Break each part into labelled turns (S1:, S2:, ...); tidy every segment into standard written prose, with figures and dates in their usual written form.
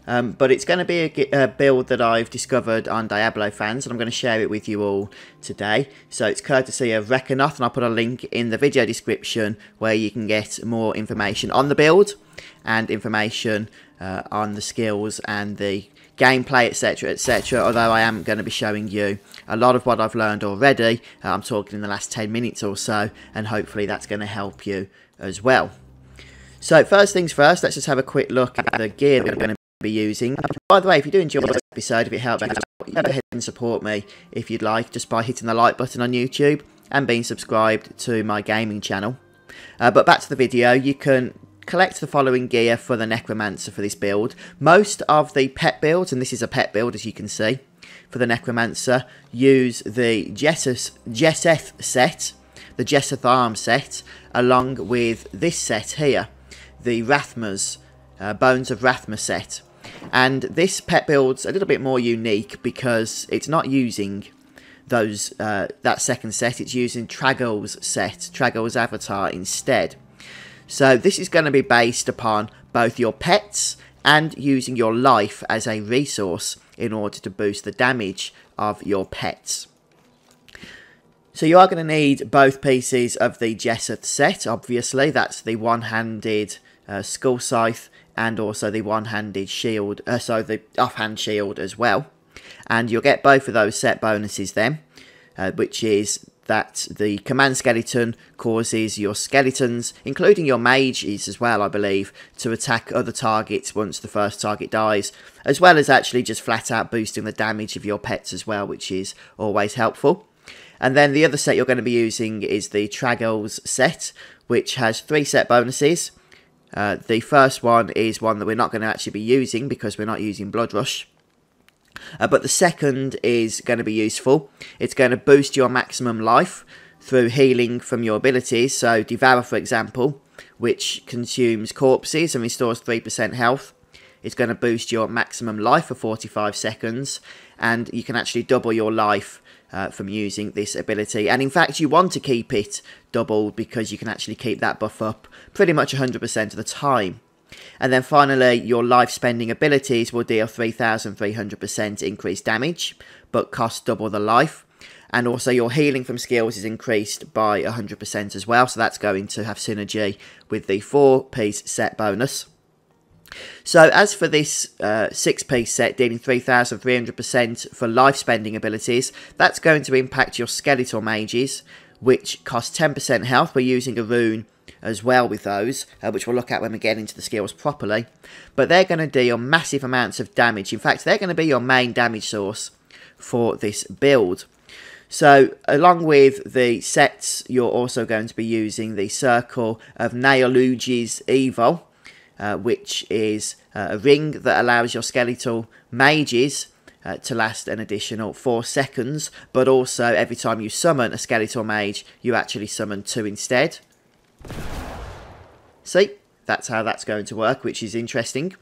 S1: But it's going to be a build that I've discovered on Diablofans, and I'm going to share it with you all today. So it's courtesy of Wreckanoth, and I'll put a link in the video description where you can get more information on the build and information on the skills and the gameplay, etc, etc. Although I am going to be showing you a lot of what I've learned already. I'm talking in the last 10 minutes or so, and hopefully that's going to help you as well. So first things first, let's just have a quick look at the gear that we're going to be using. By the way, if you do enjoy this episode, if it helps, go ahead and support me if you'd like, just by hitting the like button on YouTube and being subscribed to my gaming channel. But back to the video, you can collect the following gear for the Necromancer for this build. Most of the pet builds, and this is a pet build as you can see, for the Necromancer, use the Jesseth set, the Jesseth arm set, along with this set here, the Rathma's, Bones of Rathma set. And this pet build's a little bit more unique because it's not using those that second set, it's using trang-oul's set, trang-oul's avatar instead. So this is going to be based upon both your pets and using your life as a resource in order to boost the damage of your pets. So you are going to need both pieces of the Jesseth set, obviously. That's the one-handed skull scythe and also the one-handed shield, so the offhand shield as well. And you'll get both of those set bonuses then, which is that the command skeleton causes your skeletons, including your mages as well, I believe, to attack other targets once the first target dies, as well as actually just flat out boosting the damage of your pets as well, which is always helpful. And then the other set you're going to be using is the trang-oul's set, which has 3 set bonuses. The first one is one that we're not going to actually be using because we're not using Blood Rush. But the second is going to be useful. It's going to boost your maximum life through healing from your abilities. So Devour, for example, which consumes corpses and restores 3% health. It's going to boost your maximum life for 45 seconds. And you can actually double your life from using this ability. And in fact, you want to keep it doubled because you can actually keep that buff up pretty much 100% of the time. And then finally, your life spending abilities will deal 3,300% increased damage, but cost double the life. And also your healing from skills is increased by 100% as well, so that's going to have synergy with the 4-piece set bonus. So as for this 6-piece set dealing 3,300% for life spending abilities, that's going to impact your skeletal mages, which cost 10% health. We're using a rune as well with those, which we'll look at when we get into the skills properly. But they're going to deal massive amounts of damage. In fact, they're going to be your main damage source for this build. So, along with the sets, you're also going to be using the Circle of Naeluji's Evil, which is a ring that allows your skeletal mages to last an additional 4 seconds. But also, every time you summon a skeletal mage, you actually summon 2 instead. See, that's how that's going to work, which is interesting.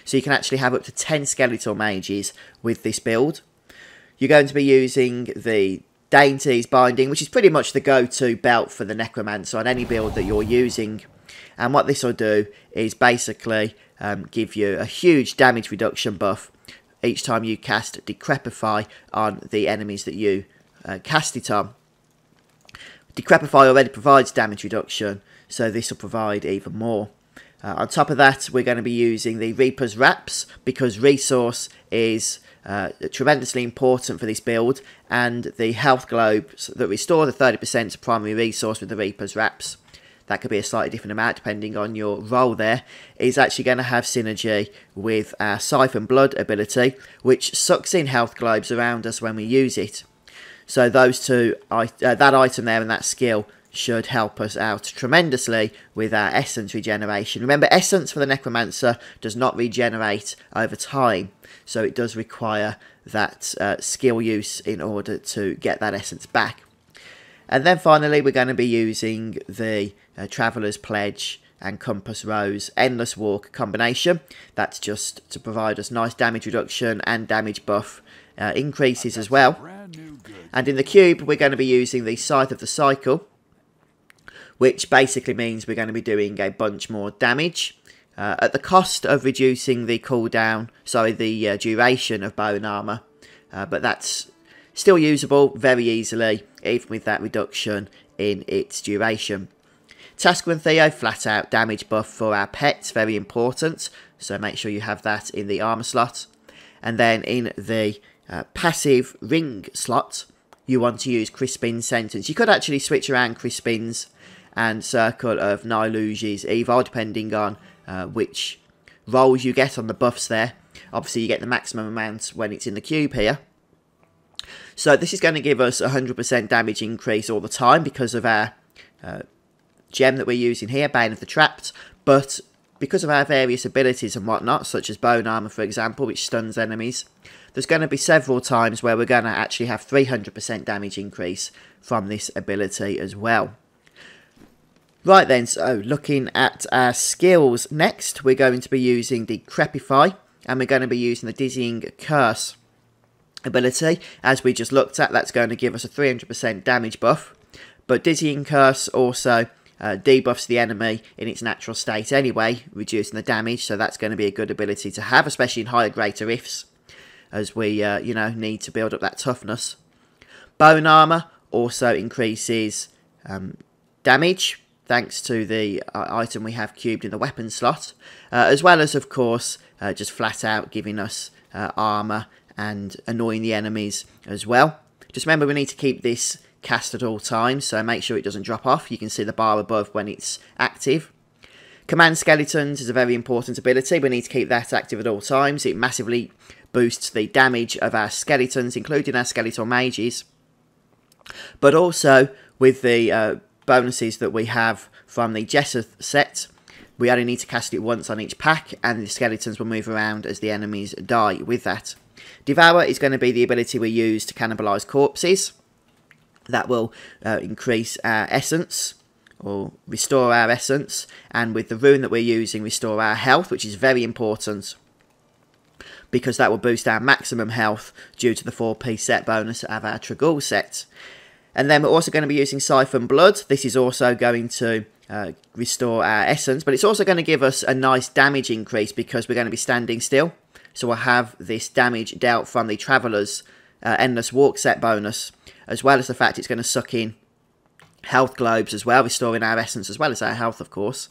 S1: So you can actually have up to 10 skeletal mages with this build. You're going to be using the Dainties binding, which is pretty much the go-to belt for the Necromancer on any build that you're using. And what this will do is basically give you a huge damage reduction buff each time you cast Decrepify on the enemies that you cast it on. Decrepify already provides damage reduction, so this will provide even more. On top of that, we're going to be using the Reaper's Wraps because resource is tremendously important for this build, and the health globes that restore the 30% to primary resource with the Reaper's Wraps, that could be a slightly different amount depending on your role there, is actually going to have synergy with our Siphon Blood ability, which sucks in health globes around us when we use it. So those two, that item there and that skill should help us out tremendously with our essence regeneration. Remember, essence for the Necromancer does not regenerate over time, so it does require that skill use in order to get that essence back. And then finally, we're going to be using the Traveller's Pledge and Compass Rose Endless Walk combination. That's just to provide us nice damage reduction and damage buff increases as well. And in the cube, we're going to be using the Scythe of the Cycle, which basically means we're going to be doing a bunch more damage at the cost of reducing the cooldown, the duration of bone armour, but that's still usable very easily, even with that reduction in its duration. Tasker and Theo, flat out damage buff for our pets, very important, so make sure you have that in the armour slot. And then in the passive ring slot, you want to use Crispin's Sentence. You could actually switch around Crispin's and Circle of Nailuji's Evil, depending on which rolls you get on the buffs there. Obviously, you get the maximum amount when it's in the cube here. So this is going to give us 100% damage increase all the time because of our gem that we're using here, Bane of the Trapped, but because of our various abilities and whatnot, such as Bone Armour for example, which stuns enemies, there's going to be several times where we're going to actually have 300% damage increase from this ability as well. Right then, so looking at our skills next, we're going to be using the Decrepify, and we're going to be using the Dizzying Curse ability. As we just looked at, that's going to give us a 300% damage buff, but Dizzying Curse also debuffs the enemy in its natural state anyway, reducing the damage, so that's going to be a good ability to have, especially in higher greater ifs, as we need to build up that toughness. Bone Armour also increases damage, thanks to the item we have cubed in the weapon slot, as well as, of course, just flat out giving us armour and annoying the enemies as well. Just remember, we need to keep this cast at all times, so make sure it doesn't drop off. You can see the bar above when it's active. Command Skeletons is a very important ability. We need to keep that active at all times. It massively boosts the damage of our skeletons, including our skeletal mages. But also, with the bonuses that we have from the Jesseth set, we only need to cast it once on each pack, and the skeletons will move around as the enemies die with that. Devour is going to be the ability we use to cannibalise corpses. That will increase our essence, or restore our essence, and with the rune that we're using, restore our health, which is very important, because that will boost our maximum health due to the 4-piece set bonus of our trang-oul set. And then we're also going to be using Siphon Blood. This is also going to restore our essence, but it's also going to give us a nice damage increase because we're going to be standing still. So we'll have this damage dealt from the Traveller's Endless Walk set bonus, as well as the fact it's going to suck in health globes as well, restoring our essence as well as our health, of course.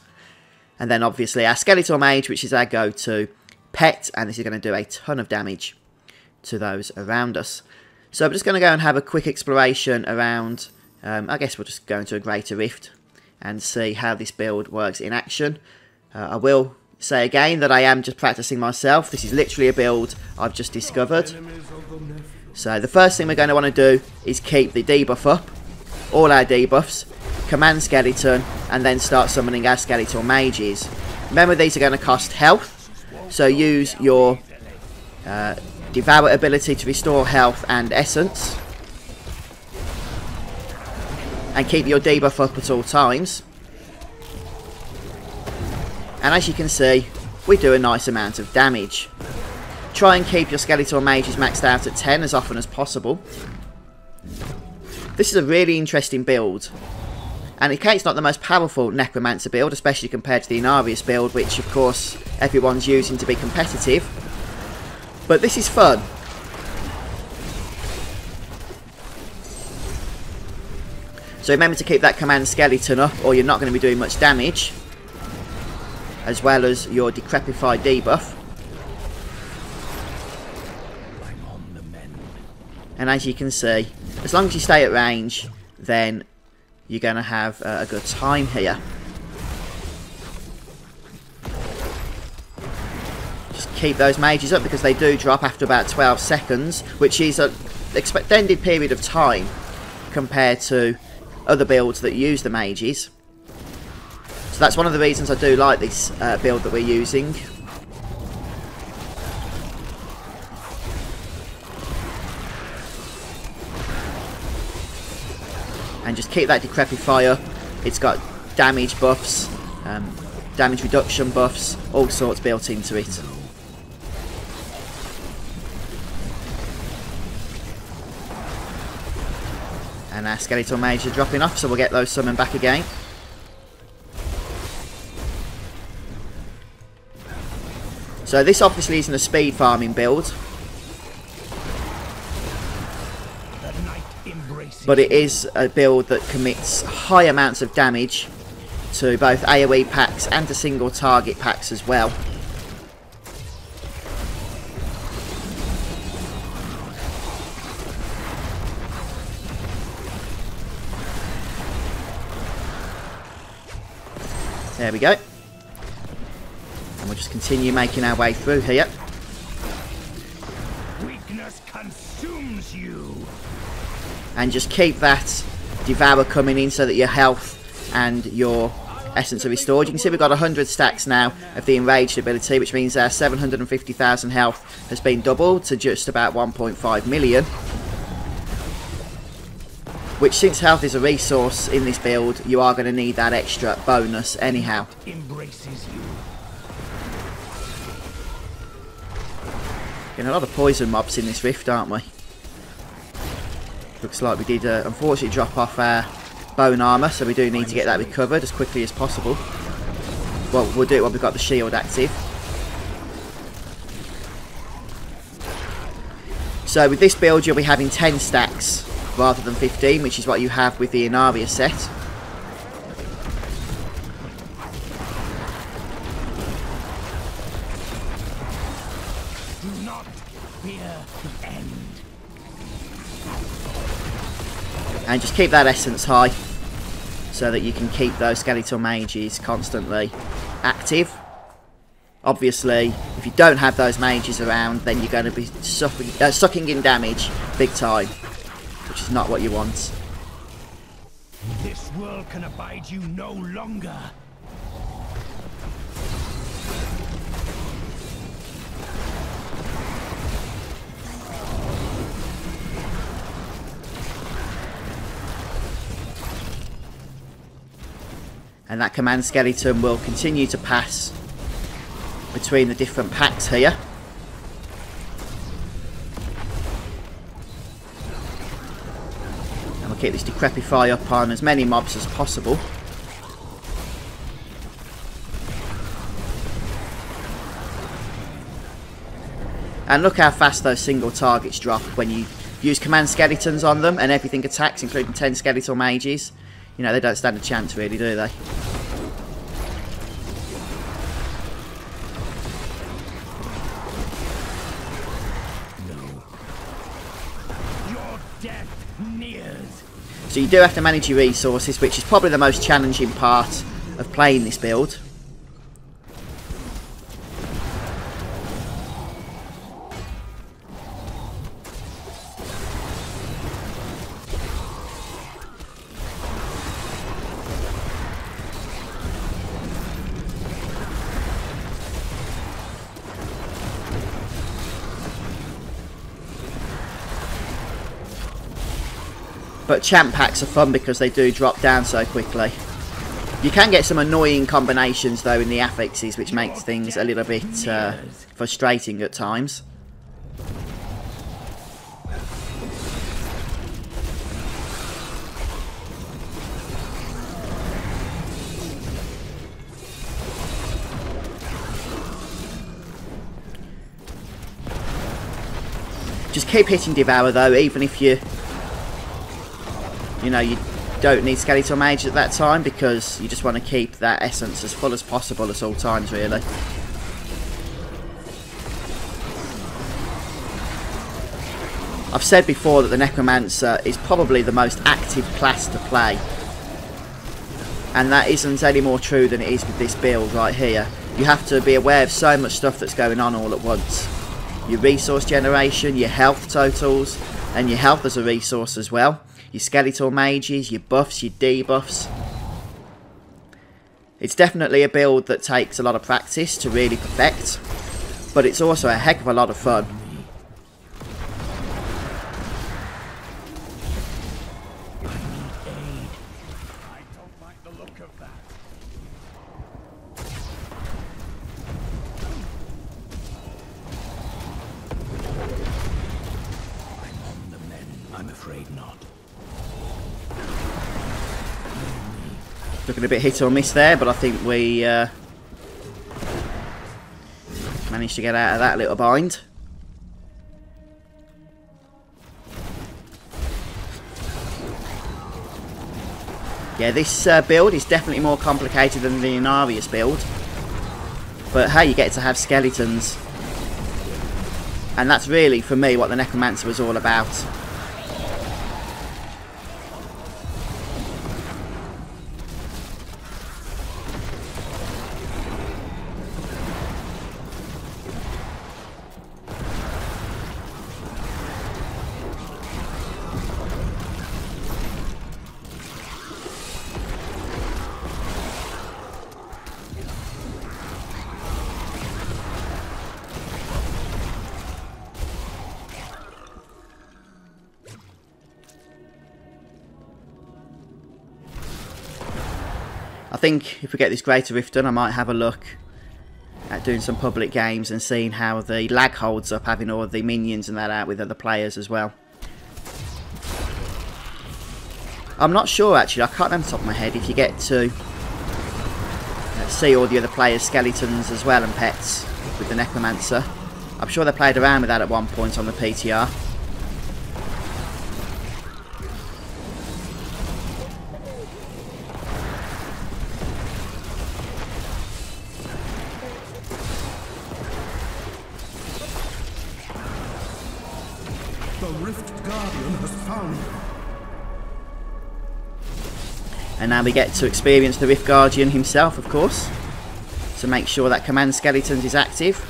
S1: And then obviously our Skeletal Mage, which is our go-to pet, and this is going to do a ton of damage to those around us. So I'm just going to go and have a quick exploration around, I guess we'll just go into a Greater Rift and see how this build works in action. I will say again that I am just practicing myself. This is literally a build I've just discovered. So the first thing we're going to want to do is keep the debuff up, all our debuffs, command skeleton, and then start summoning our skeletal mages. Remember, these are going to cost health, so use your Devour ability to restore health and essence, and keep your debuff up at all times. And as you can see, we do a nice amount of damage. Try and keep your skeletal mages maxed out at 10 as often as possible. This is a really interesting build, and okay, it's not the most powerful Necromancer build, especially compared to the Inarius build, which of course everyone's using to be competitive, but this is fun. So remember to keep that command skeleton up, or you're not going to be doing much damage, as well as your Decrepify debuff. And as you can see, as long as you stay at range, then you're going to have a good time here. Just keep those mages up because they do drop after about 12 seconds, which is an extended period of time compared to other builds that use the mages. So that's one of the reasons I do like this build that we're using. And just keep that Decrepify up. It's got damage buffs, damage reduction buffs, all sorts built into it. And our skeletal mages are dropping off, so we'll get those summoned back again. So this obviously isn't a speed farming build, but it is a build that commits high amounts of damage to both AoE packs and to single target packs as well. There we go. And we'll just continue making our way through here.
S2: Weakness consumes you.
S1: And just keep that devour coming in so that your health and your essence are restored. You can see we've got 100 stacks now of the enraged ability, which means our 750,000 health has been doubled to just about 1.5 million. Which, since health is a resource in this build, you are going to need that extra bonus anyhow.
S2: Embraces you.
S1: Getting a lot of poison mobs in this rift, aren't we? Looks like we did unfortunately drop off our bone armour, so we do need to get that recovered as quickly as possible. Well, we'll do it when we've got the shield active. So with this build you'll be having 10 stacks rather than 15, which is what you have with the Inaria set.
S2: Do not fear the end.
S1: And just keep that essence high so that you can keep those skeletal mages constantly active. Obviously, if you don't have those mages around, then you're going to be sucking in damage big time, which is not what you want.
S2: This world can abide you no longer.
S1: And that command skeleton will continue to pass between the different packs here. And we'll keep this decrepify up on as many mobs as possible. And look how fast those single targets drop when you use command skeletons on them and everything attacks, including 10 skeletal mages. You know, they don't stand a chance really, do they? So you do have to manage your resources, which is probably the most challenging part of playing this build. But champ packs are fun because they do drop down so quickly. You can get some annoying combinations though in the affixes, which makes things a little bit frustrating at times. Just keep hitting Devour though, even if you know, you don't need skeletal mage at that time, because you just want to keep that essence as full as possible at all times, really. I've said before that the Necromancer is probably the most active class to play, and that isn't any more true than it is with this build right here. You have to be aware of so much stuff that's going on all at once. Your resource generation, your health totals, and your health as a resource as well. Your skeletal mages, your buffs, your debuffs. It's definitely a build that takes a lot of practice to really perfect, but it's also a heck of a lot of fun. Looking a bit hit or miss there, but I think we Managed to get out of that little bind. Yeah, this build is definitely more complicated than the Inarius build. But hey, you get to have skeletons. And that's really, for me, what the Necromancer was all about. I think if we get this Greater Rift done, I might have a look at doing some public games and seeing how the lag holds up, having all the minions and that out with other players as well. I'm not sure actually, I can't remember off the top of my head if you get to see all the other players' skeletons as well and pets with the Necromancer. I'm sure they played around with that at one point on the PTR.
S2: The Rift Guardian has found you.
S1: And now we get to experience the Rift Guardian himself, of course. So make sure that Command Skeletons is active.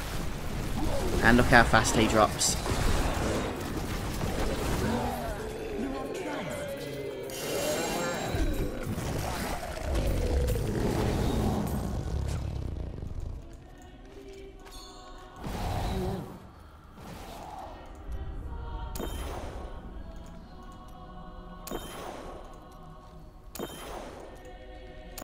S1: And look how fast he drops.